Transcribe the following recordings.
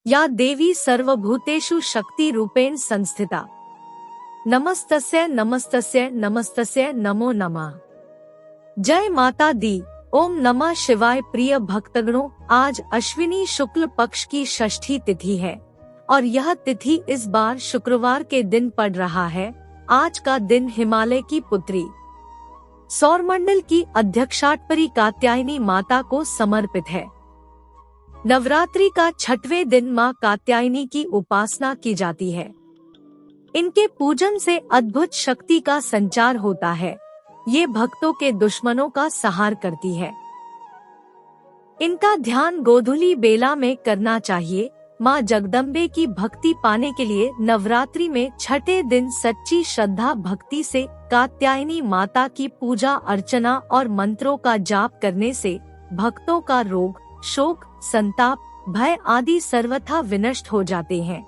या देवी सर्वभूतेषु शक्ति रूपेण संस्थिता। नमस्तस्य नमस्तस्य नमस्तस्य नमो नमः। जय माता दी। ओम नमः शिवाय। प्रिय भक्तगणों, आज अश्विनी शुक्ल पक्ष की षष्ठी तिथि है और यह तिथि इस बार शुक्रवार के दिन पड़ रहा है। आज का दिन हिमालय की पुत्री सौरमंडल की अध्यक्षाटपरी कात्यायनी माता को समर्पित है। नवरात्रि का 6वें दिन मां कात्यायनी की उपासना की जाती है। इनके पूजन से अद्भुत शक्ति का संचार होता है। ये भक्तों के दुश्मनों का संहार करती है। इनका ध्यान गोधूली बेला में करना चाहिए। मां जगदम्बे की भक्ति पाने के लिए नवरात्रि में 6ठे दिन सच्ची श्रद्धा भक्ति से कात्यायनी माता की पूजा अर्चना और मंत्रों का जाप करने से भक्तों का रोग, शोक, संताप, भय आदि सर्वथा विनष्ट हो जाते हैं।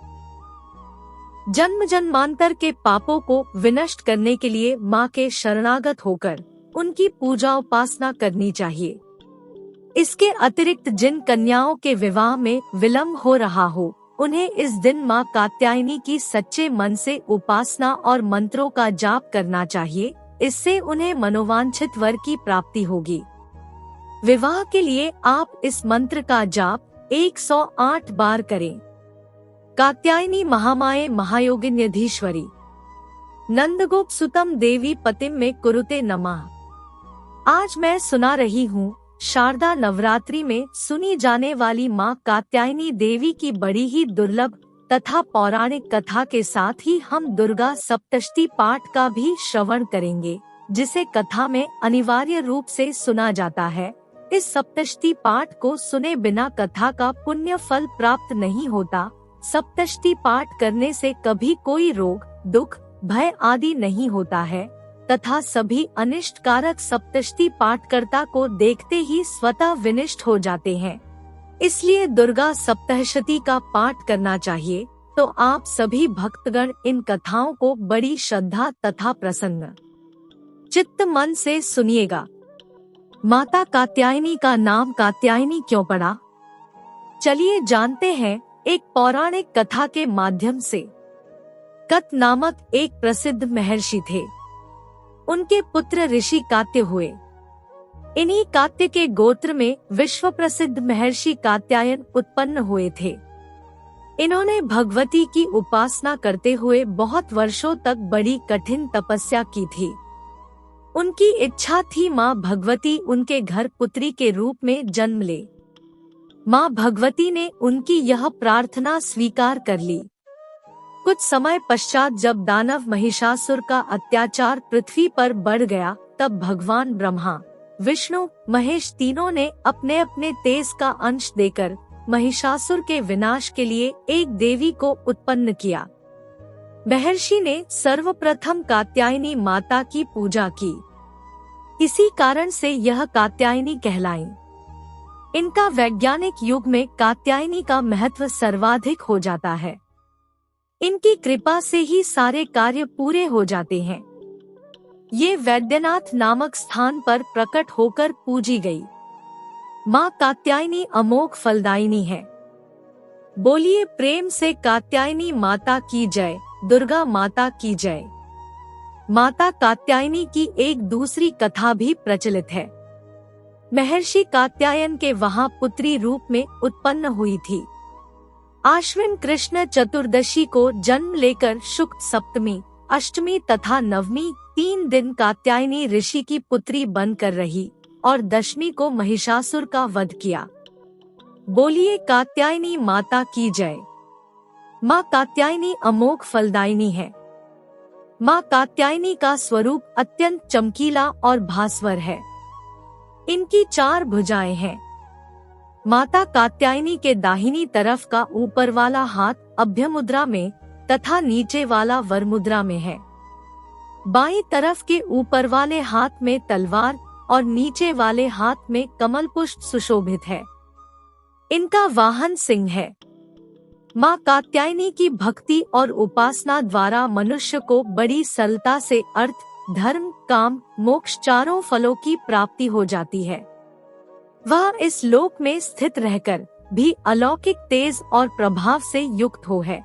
जन्म जन्मांतर के पापों को विनष्ट करने के लिए मां के शरणागत होकर उनकी पूजा उपासना करनी चाहिए। इसके अतिरिक्त जिन कन्याओं के विवाह में विलंब हो रहा हो, उन्हें इस दिन मां कात्यायनी की सच्चे मन से उपासना और मंत्रों का जाप करना चाहिए। इससे उन्हें मनोवांछित वर की प्राप्ति होगी। विवाह के लिए आप इस मंत्र का जाप 108 बार करें। कात्यायनी महामाये महायोगिन्यधीश्वरी नंदगोप सुतम देवी पतिम में कुरुते नमः। आज मैं सुना रही हूँ शारदा नवरात्रि में सुनी जाने वाली माँ कात्यायनी देवी की बड़ी ही दुर्लभ तथा पौराणिक कथा के साथ ही हम दुर्गा सप्तशती पाठ का भी श्रवण करेंगे, जिसे कथा में अनिवार्य रूप से सुना जाता है। इस सप्तशती पाठ को सुने बिना कथा का पुण्य फल प्राप्त नहीं होता। सप्तशती पाठ करने से कभी कोई रोग, दुख, भय आदि नहीं होता है तथा सभी अनिष्ट कारक सप्तशती पाठकर्ता को देखते ही स्वतः विनिष्ट हो जाते हैं। इसलिए दुर्गा सप्तशती का पाठ करना चाहिए। तो आप सभी भक्तगण इन कथाओं को बड़ी श्रद्धा तथा प्रसन्न चित्त मन से सुनिएगा। माता कात्यायनी का नाम कात्यायनी क्यों पड़ा? चलिए जानते हैं एक पौराणिक कथा के माध्यम से। कत नामक एक प्रसिद्ध महर्षि थे। उनके पुत्र ऋषि कात्य हुए। इन्हीं कात्य के गोत्र में विश्व प्रसिद्ध महर्षि कात्यायन उत्पन्न हुए थे। इन्होंने भगवती की उपासना करते हुए बहुत वर्षों तक बड़ी कठिन तपस्या की थी। उनकी इच्छा थी माँ भगवती उनके घर पुत्री के रूप में जन्म ले। माँ भगवती ने उनकी यह प्रार्थना स्वीकार कर ली। कुछ समय पश्चात जब दानव महिषासुर का अत्याचार पृथ्वी पर बढ़ गया, तब भगवान ब्रह्मा, विष्णु, महेश तीनों ने अपने अपने तेज का अंश देकर महिषासुर के विनाश के लिए एक देवी को उत्पन्न किया। महर्षि ने सर्वप्रथम कात्यायनी माता की पूजा की। इसी कारण से यह कात्यायनी कहलाई। इनका वैज्ञानिक युग में कात्यायनी का महत्व सर्वाधिक हो जाता है। इनकी कृपा से ही सारे कार्य पूरे हो जाते हैं। ये वैद्यनाथ नामक स्थान पर प्रकट होकर पूजी गई। माँ कात्यायनी अमोघ फलदायिनी है। बोलिए प्रेम से कात्यायनी माता की जय, दुर्गा माता की जय। माता कात्यायनी की एक दूसरी कथा भी प्रचलित है। महर्षि कात्यायन के वहां पुत्री रूप में उत्पन्न हुई थी। आश्विन कृष्ण चतुर्दशी को जन्म लेकर शुक्ल सप्तमी, अष्टमी तथा नवमी 3 दिन कात्यायनी ऋषि की पुत्री बनकर रही और दशमी को महिषासुर का वध किया। बोलिए कात्यायनी माता की जय। माँ कात्यायनी अमोघ फलदायिनी है। माँ कात्यायनी का स्वरूप अत्यंत चमकीला और भास्वर है। इनकी 4 भुजाएं हैं। माता कात्यायनी के दाहिनी तरफ का ऊपर वाला हाथ अभय मुद्रा में तथा नीचे वाला वर मुद्रा में है। बाईं तरफ के ऊपर वाले हाथ में तलवार और नीचे वाले हाथ में कमल पुष्प सुशोभित है। इनका वाहन सिंह है। माँ कात्यायनी की भक्ति और उपासना द्वारा मनुष्य को बड़ी सरलता से अर्थ, धर्म, काम, मोक्ष चारों फलों की प्राप्ति हो जाती है। वह इस लोक में स्थित रहकर भी अलौकिक तेज और प्रभाव से युक्त हो है।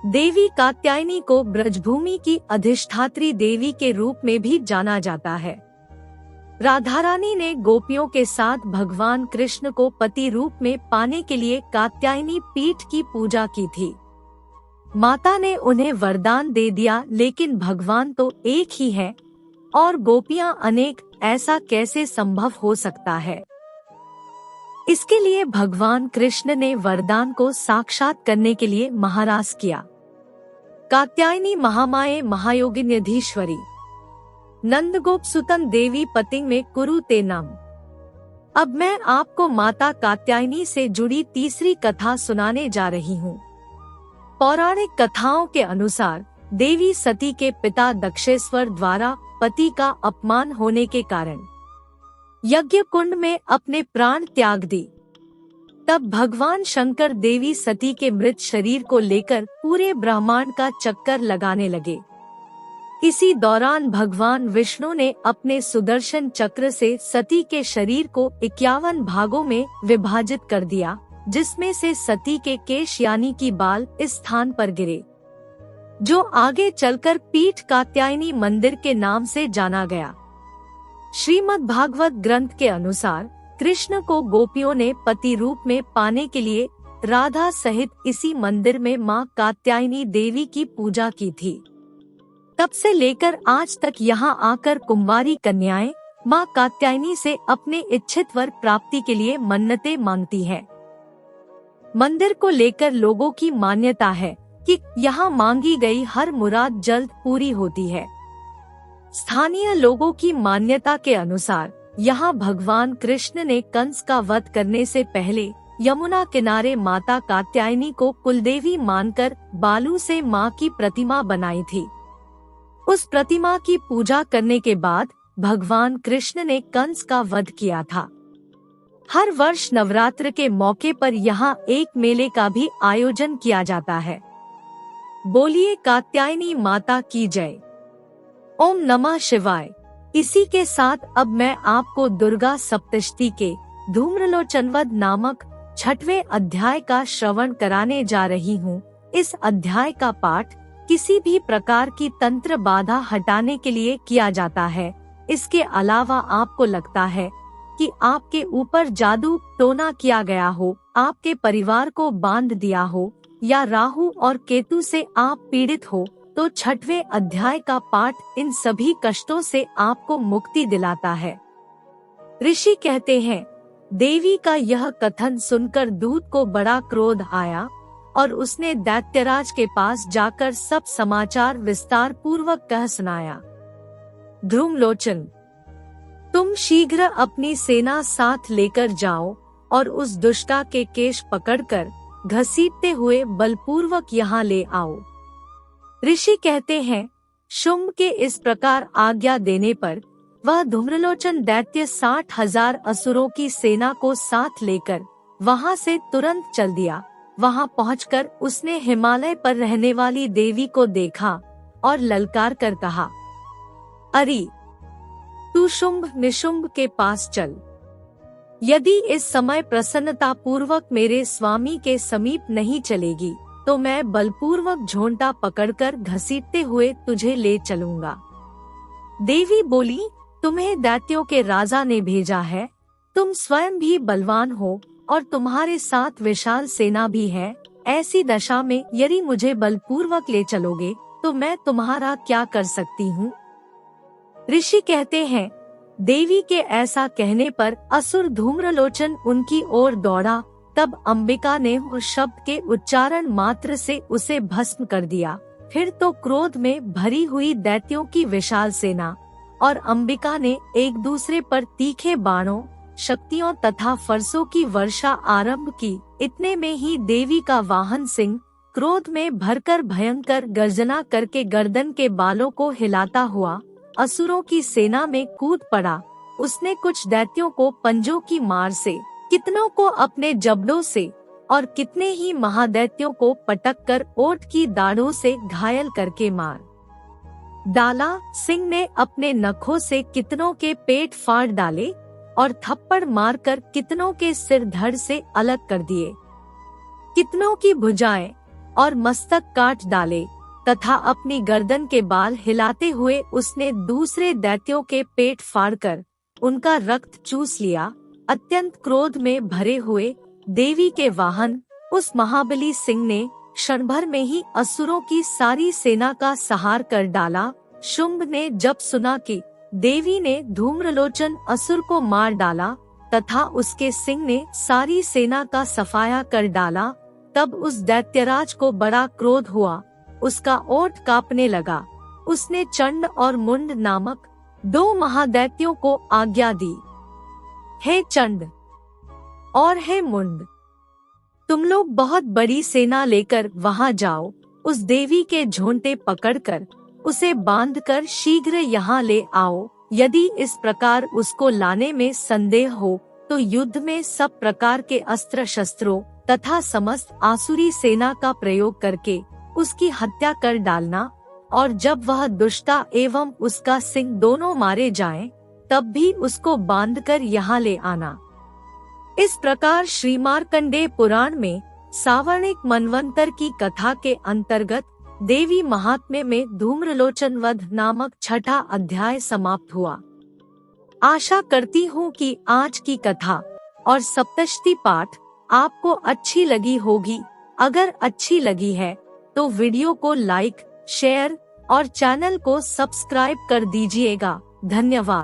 देवी कात्यायनी को ब्रजभूमि की अधिष्ठात्री देवी के रूप में भी जाना जाता है। राधा रानी ने गोपियों के साथ भगवान कृष्ण को पति रूप में पाने के लिए कात्यायनी पीठ की पूजा की थी। माता ने उन्हें वरदान दे दिया, लेकिन भगवान तो एक ही है और गोपियां अनेक, ऐसा कैसे संभव हो सकता है। इसके लिए भगवान कृष्ण ने वरदान को साक्षात करने के लिए महाराज किया। कात्यायनी महामाये महायोगिन्यधीश्वरी नंदगोप सुतन देवी पतिंग में कुरु ते नम। अब मैं आपको माता कात्यायनी से जुड़ी तीसरी कथा सुनाने जा रही हूँ। पौराणिक कथाओं के अनुसार देवी सती के पिता दक्षेश्वर द्वारा पति का अपमान होने के कारण यज्ञ कुंड में अपने प्राण त्याग दी। तब भगवान शंकर देवी सती के मृत शरीर को लेकर पूरे ब्रह्मांड का चक्कर लगाने लगे। इसी दौरान भगवान विष्णु ने अपने सुदर्शन चक्र से सती के शरीर को 51 भागों में विभाजित कर दिया, जिसमें से सती के केश यानी कि बाल इस स्थान पर गिरे, जो आगे चलकर पीठ कात्यायनी मंदिर के नाम से जाना गया। श्रीमद् भागवत ग्रंथ के अनुसार कृष्ण को गोपियों ने पति रूप में पाने के लिए राधा सहित इसी मंदिर में मां कात्यायनी देवी की पूजा की थी। तब से लेकर आज तक यहाँ आकर कुंवारी कन्याएं मां कात्यायनी से अपने इच्छित वर प्राप्ति के लिए मन्नतें मांगती है। मंदिर को लेकर लोगों की मान्यता है कि यहाँ मांगी गई हर मुराद जल्द पूरी होती है। स्थानीय लोगों की मान्यता के अनुसार यहाँ भगवान कृष्ण ने कंस का वध करने से पहले यमुना किनारे माता कात्यायनी को कुलदेवी मानकर बालू से माँ की प्रतिमा बनाई थी। उस प्रतिमा की पूजा करने के बाद भगवान कृष्ण ने कंस का वध किया था। हर वर्ष नवरात्र के मौके पर यहाँ एक मेले का भी आयोजन किया जाता है। बोलिए कात्यायनी माता की जय। ओम नमः शिवाय। इसी के साथ अब मैं आपको दुर्गा सप्तशती के धूम्रलोचनवध नामक 6वें अध्याय का श्रवण कराने जा रही हूँ। इस अध्याय का पाठ किसी भी प्रकार की तंत्र बाधा हटाने के लिए किया जाता है। इसके अलावा आपको लगता है कि आपके ऊपर जादू टोना किया गया हो, आपके परिवार को बांध दिया हो या राहु और केतु से आप पीड़ित हो, तो 6वें अध्याय का पाठ इन सभी कष्टों से आपको मुक्ति दिलाता है। ऋषि कहते हैं, देवी का यह कथन सुनकर दूत को बड़ा क्रोध आया और उसने दैत्यराज के पास जाकर सब समाचार विस्तार पूर्वक कह सुनाया। ध्रुमलोचन, तुम शीघ्र अपनी सेना साथ लेकर जाओ और उस दुष्टा के केश पकड़कर घसीटते हुए बलपूर्वक यहाँ ले आओ। ऋषि कहते हैं, शुंभ के इस प्रकार आज्ञा देने पर वह धूम्रलोचन दैत्य 60,000 असुरों की सेना को साथ लेकर वहाँ से तुरंत चल दिया। वहाँ पहुंचकर उसने हिमालय पर रहने वाली देवी को देखा और ललकार कर कहा, अरे तू शुंभ निशुंभ के पास चल। यदि इस समय प्रसन्नता पूर्वक मेरे स्वामी के समीप नहीं चलेगी तो मैं बलपूर्वक झोंटा पकड़कर घसीटते हुए तुझे ले चलूंगा। देवी बोली, तुम्हें दैत्यों के राजा ने भेजा है, तुम स्वयं भी बलवान हो और तुम्हारे साथ विशाल सेना भी है। ऐसी दशा में यदि मुझे बलपूर्वक ले चलोगे तो मैं तुम्हारा क्या कर सकती हूँ। ऋषि कहते हैं, देवी के ऐसा कहने पर असुर धूम्रलोचन उनकी ओर दौड़ा। तब अंबिका ने उस शब्द के उच्चारण मात्र से उसे भस्म कर दिया। फिर तो क्रोध में भरी हुई दैत्यों की विशाल सेना और अंबिका ने एक दूसरे पर तीखे बाणों, शक्तियों तथा फरसों की वर्षा आरंभ की। इतने में ही देवी का वाहन सिंह क्रोध में भरकर भयंकर गर्जना करके गर्दन के बालों को हिलाता हुआ असुरों की सेना में कूद पड़ा। उसने कुछ दैत्यों को पंजों की मार से, कितनों को अपने जबड़ों से और कितने ही महादैत्यों को पटककर ओठ की दाढ़ों से घायल करके मार डाला। सिंह ने अपने नखों से कितनों के पेट फाड़ डाले और थप्पड़ मारकर कितनों के सिर धड़ से अलग कर दिए, कितनों की भुजाएं और मस्तक काट डाले तथा अपनी गर्दन के बाल हिलाते हुए उसने दूसरे दैत्यों के पेट फाड़कर उनका रक्त चूस लिया। अत्यंत क्रोध में भरे हुए देवी के वाहन उस महाबली सिंह ने क्षण भर में ही असुरों की सारी सेना का संहार कर डाला। शुंभ ने जब सुना कि देवी ने धूम्रलोचन असुर को मार डाला तथा उसके सिंह ने सारी सेना का सफाया कर डाला, तब उस दैत्यराज को बड़ा क्रोध हुआ, उसका ओठ कांपने लगा। उसने चंड और मुंड नामक 2 महादैत्यों को आज्ञा दी, हे चंड और हे मुंड, तुम लोग बहुत बड़ी सेना लेकर वहां जाओ, उस देवी के झोंटे पकड़कर उसे बांधकर शीघ्र यहाँ ले आओ। यदि इस प्रकार उसको लाने में संदेह हो तो युद्ध में सब प्रकार के अस्त्र शस्त्रों तथा समस्त आसुरी सेना का प्रयोग करके उसकी हत्या कर डालना, और जब वह दुष्टा एवं उसका सिंह दोनों मारे जाएं, तब भी उसको बांधकर यहाँ ले आना। इस प्रकार श्री मार्कंडेय पुराण में सावर्णिक मनवंतर की कथा के अंतर्गत देवी महात्म्य में धूम्रलोचन वध नामक 6ठा अध्याय समाप्त हुआ। आशा करती हूँ कि आज की कथा और सप्तशती पाठ आपको अच्छी लगी होगी। अगर अच्छी लगी है तो वीडियो को लाइक, शेयर और चैनल को सब्सक्राइब कर दीजिएगा। धन्यवाद।